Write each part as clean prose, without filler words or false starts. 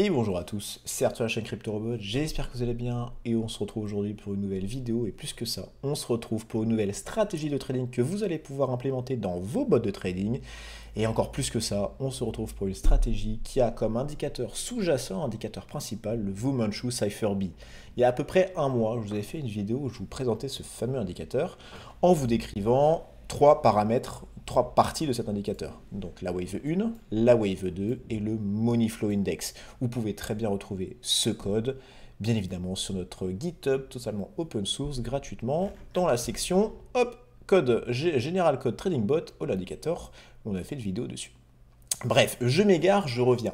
Et bonjour à tous, c'est Arthur, la chaîne CryptoRobot, j'espère que vous allez bien et on se retrouve aujourd'hui pour une nouvelle vidéo et plus que ça, on se retrouve pour une nouvelle stratégie de trading que vous allez pouvoir implémenter dans vos bots de trading et encore plus que ça, on se retrouve pour une stratégie qui a comme indicateur sous-jacent, indicateur principal, le Wu Manchu Cypher B. Il y a à peu près un mois, je vous avais fait une vidéo où je vous présentais ce fameux indicateur en vous décrivant trois paramètres, trois parties de cet indicateur. Donc la Wave 1, la Wave 2 et le Money Flow Index. Vous pouvez très bien retrouver ce code, bien évidemment, sur notre GitHub, totalement open source, gratuitement, dans la section, hop, code General Code Trading Bot, ou l'indicateur, on a fait une vidéo dessus. Bref, je m'égare, je reviens.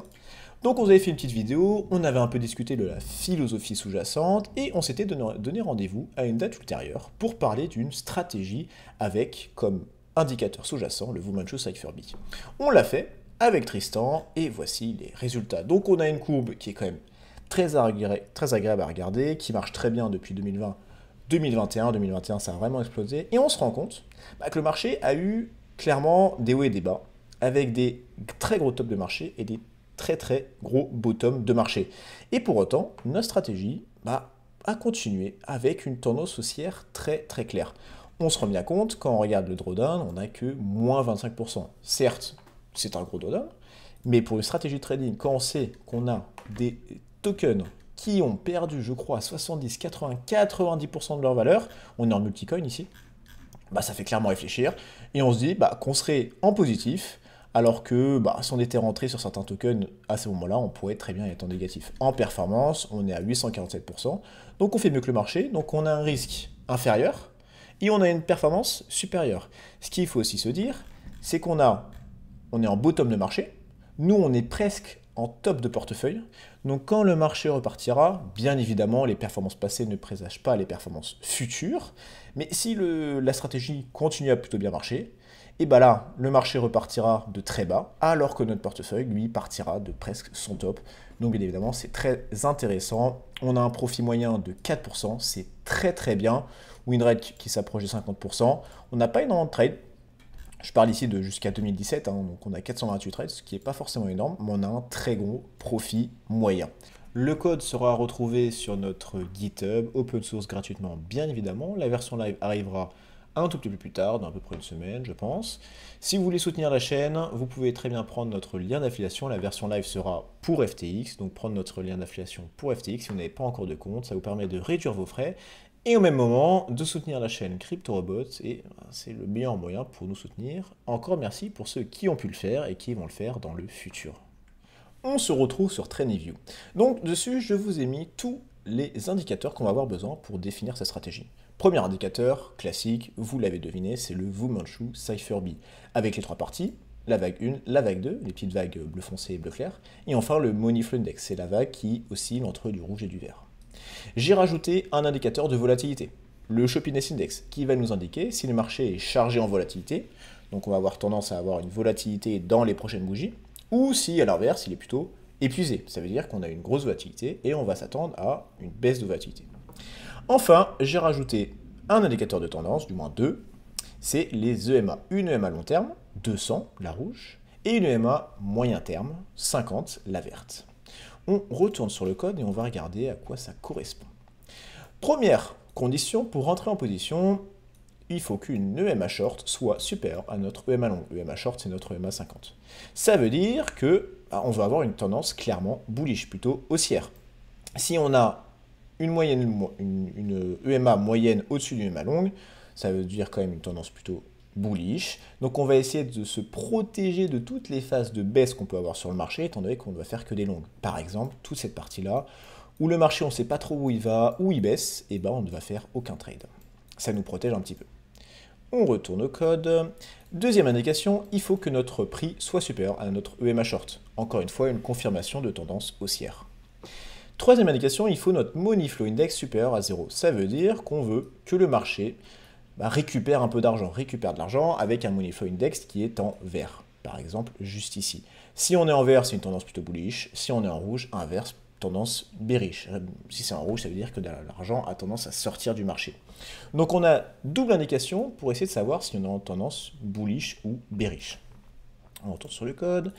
Donc on avait fait une petite vidéo, on avait un peu discuté de la philosophie sous-jacente et on s'était donné rendez-vous à une date ultérieure pour parler d'une stratégie avec comme indicateur sous-jacent le Wu Manchu Cypher B. On l'a fait avec Tristan et voici les résultats. Donc on a une courbe qui est quand même très agréable à regarder, qui marche très bien depuis 2020, 2021, 2021 ça a vraiment explosé et on se rend compte que le marché a eu clairement des hauts et des bas avec des très gros tops de marché et des très gros bottom de marché. Et pour autant, notre stratégie a continué avec une tendance haussière très claire. On se rend bien compte, quand on regarde le drawdown, on n'a que moins 25%. Certes, c'est un gros drawdown, mais pour une stratégie de trading, quand on sait qu'on a des tokens qui ont perdu, je crois, 70, 80, 90% de leur valeur, on est en multicoin ici, ça fait clairement réfléchir, et on se dit qu'on serait en positif, alors que si on était rentré sur certains tokens, à ce moment-là, on pourrait très bien être en négatif. En performance, on est à 847%, donc on fait mieux que le marché, donc on a un risque inférieur, et on a une performance supérieure. Ce qu'il faut aussi se dire, c'est on est en bottom de marché, nous on est presque en top de portefeuille, donc quand le marché repartira, bien évidemment les performances passées ne présagent pas les performances futures, mais si la stratégie continue à plutôt bien marcher, et là, le marché repartira de très bas, alors que notre portefeuille, lui, partira de presque son top. Donc, bien évidemment, c'est très intéressant. On a un profit moyen de 4%, c'est très bien. Win rate qui s'approche de 50%. On n'a pas énormément de trades. Je parle ici de jusqu'à 2017, donc on a 428 trades, ce qui n'est pas forcément énorme, mais on a un très gros profit moyen. Le code sera retrouvé sur notre GitHub, open source gratuitement, bien évidemment. La version live arrivera un tout petit peu plus tard, dans à peu près une semaine, je pense. Si vous voulez soutenir la chaîne, vous pouvez très bien prendre notre lien d'affiliation. La version live sera pour FTX, donc prendre notre lien d'affiliation pour FTX. Si vous n'avez pas encore de compte, ça vous permet de réduire vos frais et au même moment de soutenir la chaîne CryptoRobot. Et c'est le meilleur moyen pour nous soutenir. Encore merci pour ceux qui ont pu le faire et qui vont le faire dans le futur. On se retrouve sur TradingView. Donc dessus, je vous ai mis tous les indicateurs qu'on va avoir besoin pour définir cette stratégie. Premier indicateur, classique, vous l'avez deviné, c'est le Wu Manchu Cypher B, avec les trois parties, la vague 1, la vague 2, les petites vagues bleu foncé et bleu clair, et enfin le Money Flow Index, c'est la vague qui oscille entre du rouge et du vert. J'ai rajouté un indicateur de volatilité, le Choppiness Index, qui va nous indiquer si le marché est chargé en volatilité, donc on va avoir tendance à avoir une volatilité dans les prochaines bougies, ou si à l'inverse, il est plutôt épuisé, ça veut dire qu'on a une grosse volatilité et on va s'attendre à une baisse de volatilité. Enfin, j'ai rajouté un indicateur de tendance, du moins deux, c'est les EMA. Une EMA long terme, 200, la rouge, et une EMA moyen terme, 50, la verte. On retourne sur le code et on va regarder à quoi ça correspond. Première condition, pour rentrer en position, il faut qu'une EMA short soit supérieure à notre EMA long. EMA short, c'est notre EMA 50. Ça veut dire que on va avoir une tendance clairement bullish, plutôt haussière. Si on a une EMA moyenne au-dessus d'une EMA longue, ça veut dire quand même une tendance plutôt bullish. Donc on va essayer de se protéger de toutes les phases de baisse qu'on peut avoir sur le marché, étant donné qu'on ne va faire que des longues. Par exemple, toute cette partie-là, où le marché on ne sait pas trop où il va, où il baisse, et on ne va faire aucun trade. Ça nous protège un petit peu. On retourne au code. Deuxième indication, il faut que notre prix soit supérieur à notre EMA short. Encore une fois, une confirmation de tendance haussière. Troisième indication, il faut notre Money Flow Index supérieur à 0. Ça veut dire qu'on veut que le marché récupère un peu d'argent, récupère de l'argent avec un Money Flow Index qui est en vert. Par exemple, juste ici. Si on est en vert, c'est une tendance plutôt bullish. Si on est en rouge, inverse, tendance bearish. Si c'est en rouge, ça veut dire que l'argent a tendance à sortir du marché. Donc on a double indication pour essayer de savoir si on est en tendance bullish ou bearish. On retourne sur le code.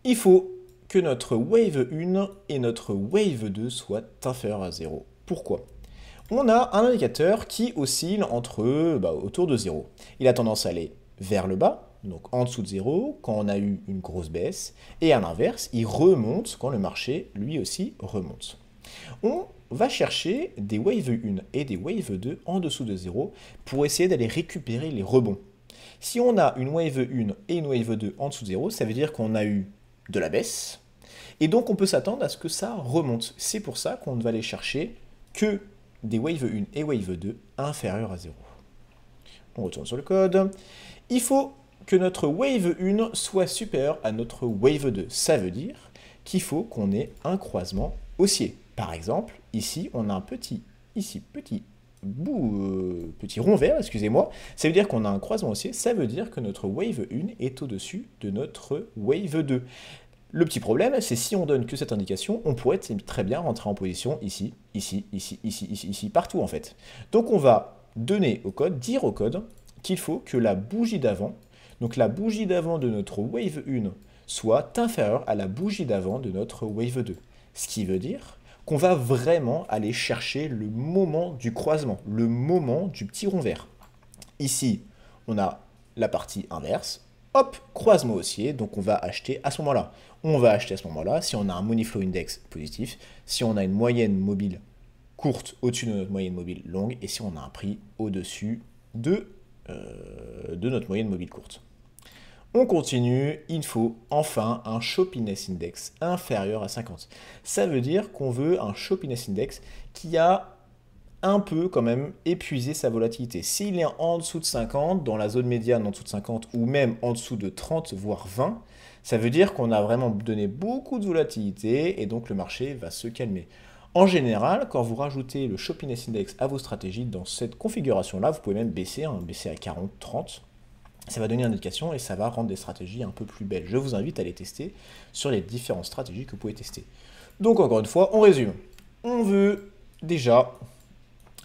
Il faut que notre wave 1 et notre wave 2 soient inférieurs à 0. Pourquoi? On a un indicateur qui oscille autour de 0. Il a tendance à aller vers le bas, donc en dessous de 0, quand on a eu une grosse baisse, et à l'inverse, il remonte quand le marché, lui aussi, remonte. On va chercher des wave 1 et des wave 2 en dessous de 0 pour essayer d'aller récupérer les rebonds. Si on a une wave 1 et une wave 2 en dessous de 0, ça veut dire qu'on a eu de la baisse, et donc on peut s'attendre à ce que ça remonte. C'est pour ça qu'on ne va aller chercher que des wave 1 et wave 2 inférieurs à 0. On retourne sur le code. Il faut que notre wave 1 soit supérieur à notre wave 2. Ça veut dire qu'il faut qu'on ait un croisement haussier. Par exemple, ici, on a un petit rond vert, excusez-moi. Ça veut dire qu'on a un croisement haussier. Ça veut dire que notre wave 1 est au-dessus de notre wave 2. Le petit problème, c'est si on donne que cette indication, on pourrait très bien rentrer en position ici, ici, ici, ici, ici, ici, partout en fait. Donc on va dire au code qu'il faut que la bougie d'avant, donc la bougie d'avant de notre wave 1, soit inférieure à la bougie d'avant de notre wave 2. Ce qui veut dire qu'on va vraiment aller chercher le moment du croisement, le moment du petit rond vert. Ici, on a la partie inverse. Hop, croisement haussier, donc on va acheter à ce moment-là. On va acheter à ce moment-là si on a un money flow index positif, si on a une moyenne mobile courte au-dessus de notre moyenne mobile longue, et si on a un prix au-dessus de notre moyenne mobile courte. On continue, il faut enfin un Shoppiness Index inférieur à 50. Ça veut dire qu'on veut un Shoppiness Index qui a un peu quand même épuisé sa volatilité. S'il est en dessous de 50, dans la zone médiane en dessous de 50, ou même en dessous de 30, voire 20, ça veut dire qu'on a vraiment donné beaucoup de volatilité et donc le marché va se calmer. En général, quand vous rajoutez le Shoppiness Index à vos stratégies dans cette configuration-là, vous pouvez même baisser à 40, 30. Ça va donner une indication et ça va rendre des stratégies un peu plus belles. Je vous invite à les tester sur les différentes stratégies que vous pouvez tester. Donc encore une fois, on résume. On veut déjà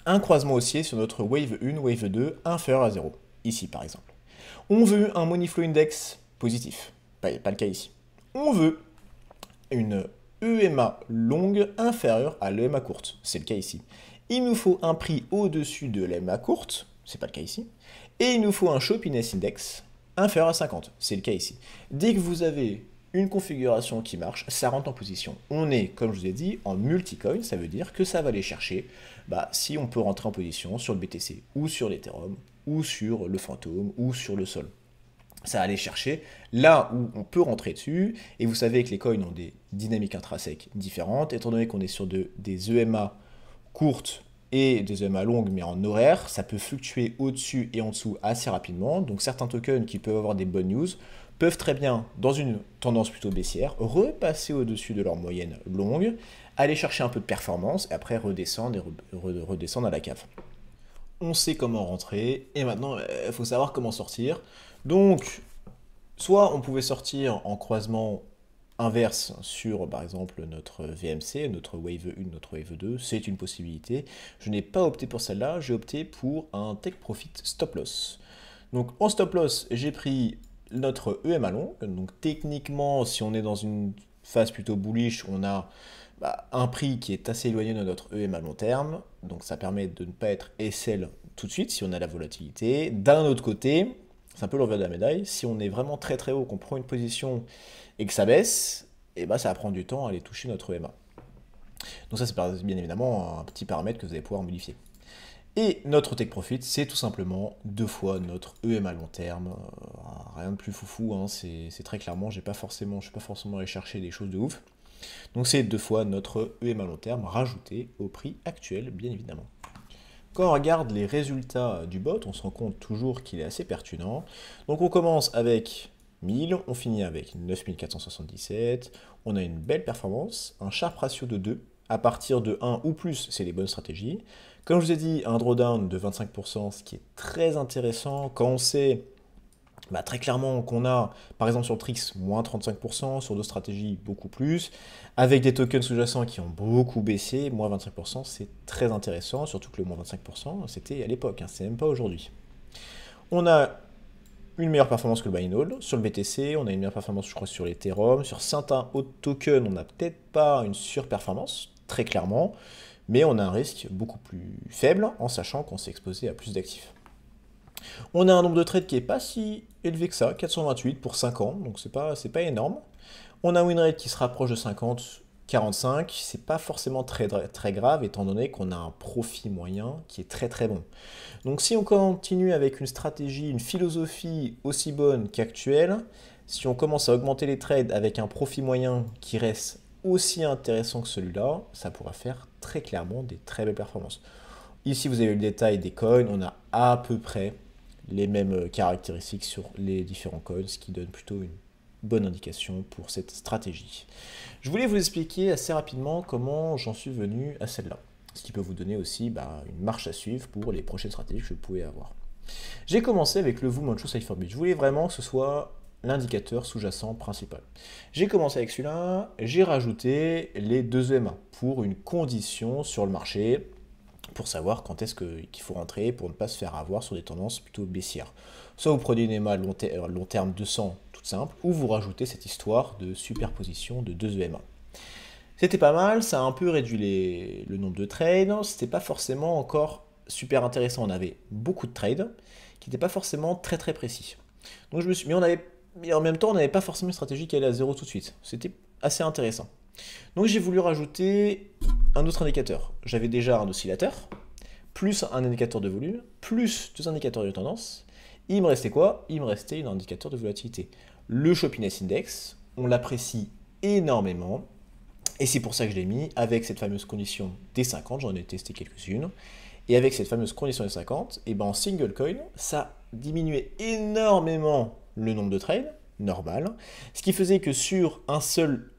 un croisement haussier sur notre wave 1, wave 2 inférieur à 0. Ici par exemple. On veut un money flow index positif. Pas le cas ici. On veut une EMA longue inférieure à l'EMA courte. C'est le cas ici. Il nous faut un prix au-dessus de l'EMA courte. C'est pas le cas ici. Et il nous faut un Shoppiness Index inférieur à 50. C'est le cas ici. Dès que vous avez une configuration qui marche, ça rentre en position. On est, comme je vous ai dit, en multicoin. Ça veut dire que ça va aller chercher si on peut rentrer en position sur le BTC ou sur l'Ethereum ou sur le Phantom ou sur le Sol. Ça va aller chercher là où on peut rentrer dessus. Et vous savez que les coins ont des dynamiques intrinsèques différentes. Étant donné qu'on est sur des EMA courtes et des EMA longues, mais en horaire, ça peut fluctuer au-dessus et en dessous assez rapidement. Donc certains tokens qui peuvent avoir des bonnes news peuvent très bien, dans une tendance plutôt baissière, repasser au-dessus de leur moyenne longue, aller chercher un peu de performance et après redescendre à la cave. On sait comment rentrer et maintenant il faut savoir comment sortir. Donc, soit on pouvait sortir en croisement inverse sur, par exemple, notre VMC, notre Wave 1, notre Wave 2, c'est une possibilité. Je n'ai pas opté pour celle-là, j'ai opté pour un Take Profit Stop Loss. Donc, en Stop Loss, j'ai pris notre EMA long. Donc, techniquement, si on est dans une phase plutôt bullish, on a un prix qui est assez éloigné de notre EMA long terme. Donc, ça permet de ne pas être SL tout de suite si on a la volatilité. D'un autre côté, c'est un peu l'envers de la médaille. Si on est vraiment très très haut, qu'on prend une position et que ça baisse, et ça va prendre du temps à aller toucher notre EMA. Donc ça, c'est bien évidemment un petit paramètre que vous allez pouvoir modifier. Et notre take profit, c'est tout simplement 2 fois notre EMA long terme. Rien de plus foufou, hein, c'est très clairement, je ne suis pas forcément allé chercher des choses de ouf. Donc c'est 2 fois notre EMA long terme rajouté au prix actuel, bien évidemment. Quand on regarde les résultats du bot, on se rend compte toujours qu'il est assez pertinent. Donc on commence avec 1000, on finit avec 9477, on a une belle performance, un Sharpe ratio de 2, à partir de 1 ou plus, c'est les bonnes stratégies. Comme je vous ai dit, un drawdown de 25%, ce qui est très intéressant quand on sait très clairement qu'on a, par exemple sur Trix, moins 35%, sur d'autres stratégies, beaucoup plus, avec des tokens sous-jacents qui ont beaucoup baissé, moins 25%, c'est très intéressant, surtout que le moins 25%, c'était à l'époque, c'est même pas aujourd'hui. On a une meilleure performance que le buy and hold. Sur le BTC, on a une meilleure performance, je crois, sur l'Ethereum. Sur certains autres tokens, on n'a peut-être pas une surperformance, très clairement, mais on a un risque beaucoup plus faible en sachant qu'on s'est exposé à plus d'actifs. On a un nombre de trades qui n'est pas si élevé que ça, 428 pour 5 ans, donc c'est pas énorme. On a un win rate qui se rapproche de 50, 45, c'est pas forcément très grave étant donné qu'on a un profit moyen qui est très bon. Donc si on continue avec une stratégie, une philosophie aussi bonne qu'actuelle, si on commence à augmenter les trades avec un profit moyen qui reste aussi intéressant que celui-là, ça pourra faire très clairement des très belles performances. Ici vous avez le détail des coins, on a à peu près les mêmes caractéristiques sur les différents coins, ce qui donne plutôt une bonne indication pour cette stratégie. Je voulais vous expliquer assez rapidement comment j'en suis venu à celle-là, ce qui peut vous donner aussi une marche à suivre pour les prochaines stratégies que je pouvais avoir. J'ai commencé avec le Wu Manchu Cypherbit. Je voulais vraiment que ce soit l'indicateur sous-jacent principal. J'ai commencé avec celui-là, j'ai rajouté les deux EMA pour une condition sur le marché, pour savoir quand est-ce qu'il faut rentrer pour ne pas se faire avoir sur des tendances plutôt baissières. Soit vous prenez une EMA long terme 200, toute simple, ou vous rajoutez cette histoire de superposition de deux EMA. C'était pas mal, ça a un peu réduit le nombre de trades, c'était pas forcément encore super intéressant, on avait beaucoup de trades qui n'étaient pas forcément très précis. Donc je me suis, mais en même temps on n'avait pas forcément une stratégie qui allait à zéro tout de suite, c'était assez intéressant. Donc j'ai voulu rajouter un autre indicateur. J'avais déjà un oscillateur, plus un indicateur de volume, plus deux indicateurs de tendance. Il me restait quoi? Il me restait un indicateur de volatilité. Le Shoppiness Index, on l'apprécie énormément. Et c'est pour ça que je l'ai mis avec cette fameuse condition des 50, j'en ai testé quelques-unes. Et avec cette fameuse condition des 50, et en single coin, ça diminuait énormément le nombre de trades, normal. Ce qui faisait que sur un seul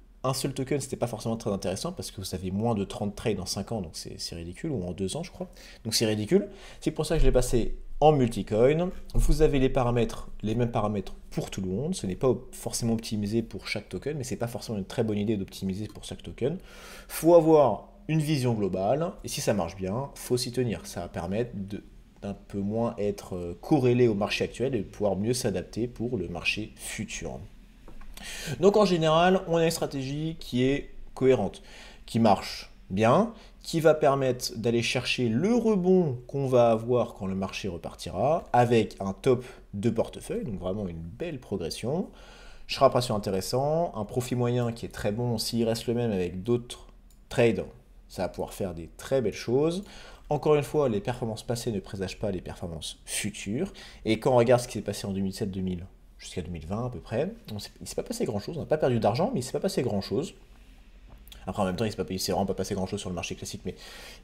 token, c'était pas forcément très intéressant parce que vous avez moins de 30 trades en 5 ans, donc c'est ridicule, ou en 2 ans je crois, donc c'est ridicule. C'est pour ça que je l'ai passé en multicoin. Vous avez les mêmes paramètres pour tout le monde, ce n'est pas forcément optimisé pour chaque token, mais c'est pas forcément une très bonne idée d'optimiser pour chaque token. Faut avoir une vision globale, et si ça marche bien, faut s'y tenir. Ça va permettre d'un peu moins être corrélé au marché actuel et de pouvoir mieux s'adapter pour le marché futur. Donc en général, on a une stratégie qui est cohérente, qui marche bien, qui va permettre d'aller chercher le rebond qu'on va avoir quand le marché repartira, avec un top de portefeuille, donc vraiment une belle progression. Sharp ratio intéressant, un profit moyen qui est très bon, s'il reste le même avec d'autres trades, ça va pouvoir faire des très belles choses. Encore une fois, les performances passées ne présagent pas les performances futures. Et quand on regarde ce qui s'est passé en 2007-2000 jusqu'à 2020 à peu près, il ne s'est pas passé grand-chose. On n'a pas perdu d'argent, mais il ne s'est pas passé grand-chose. Après, en même temps, il ne s'est vraiment pas passé grand-chose sur le marché classique, mais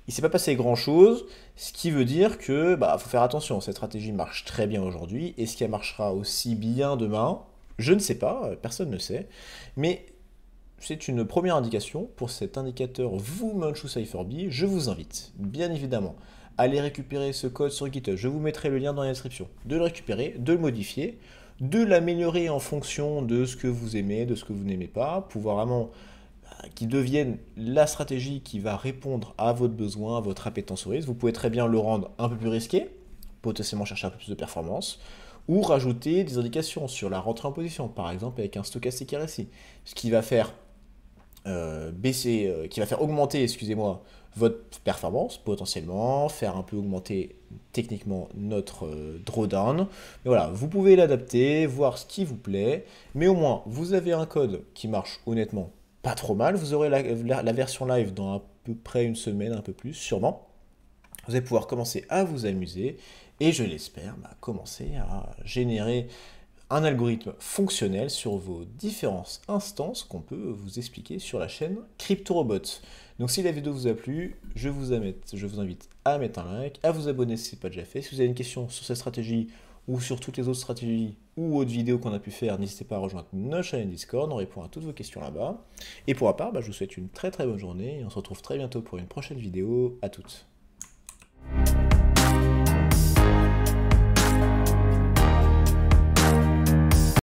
il ne s'est pas passé grand-chose, ce qui veut dire que faut faire attention. Cette stratégie marche très bien aujourd'hui. Est-ce qu'elle marchera aussi bien demain? Je ne sais pas, personne ne sait. Mais c'est une première indication pour cet indicateur Wu Manchu Cypherbit. Je vous invite, bien évidemment, à aller récupérer ce code sur GitHub. Je vous mettrai le lien dans la description. De le récupérer, de le modifier, de l'améliorer en fonction de ce que vous aimez, de ce que vous n'aimez pas, pouvoir vraiment qui devienne la stratégie qui va répondre à votre besoin, à votre appétence au risque. Vous pouvez très bien le rendre un peu plus risqué, potentiellement chercher un peu plus de performance, ou rajouter des indications sur la rentrée en position, par exemple avec un stochastic RSI, ce qui va faire augmenter, excusez-moi, votre performance potentiellement, faire un peu augmenter techniquement notre drawdown. Mais voilà, vous pouvez l'adapter, voir ce qui vous plaît, mais au moins vous avez un code qui marche honnêtement pas trop mal. Vous aurez la version live dans à peu près une semaine, un peu plus, sûrement. Vous allez pouvoir commencer à vous amuser et je l'espère, commencer à générer un algorithme fonctionnel sur vos différentes instances qu'on peut vous expliquer sur la chaîne CryptoRobot. Donc si la vidéo vous a plu, je vous invite à mettre un like, à vous abonner si ce n'est pas déjà fait. Si vous avez une question sur cette stratégie ou sur toutes les autres stratégies ou autres vidéos qu'on a pu faire, n'hésitez pas à rejoindre notre chaîne Discord, on répond à toutes vos questions là-bas. Et pour ma part, je vous souhaite une très bonne journée et on se retrouve très bientôt pour une prochaine vidéo. À toutes.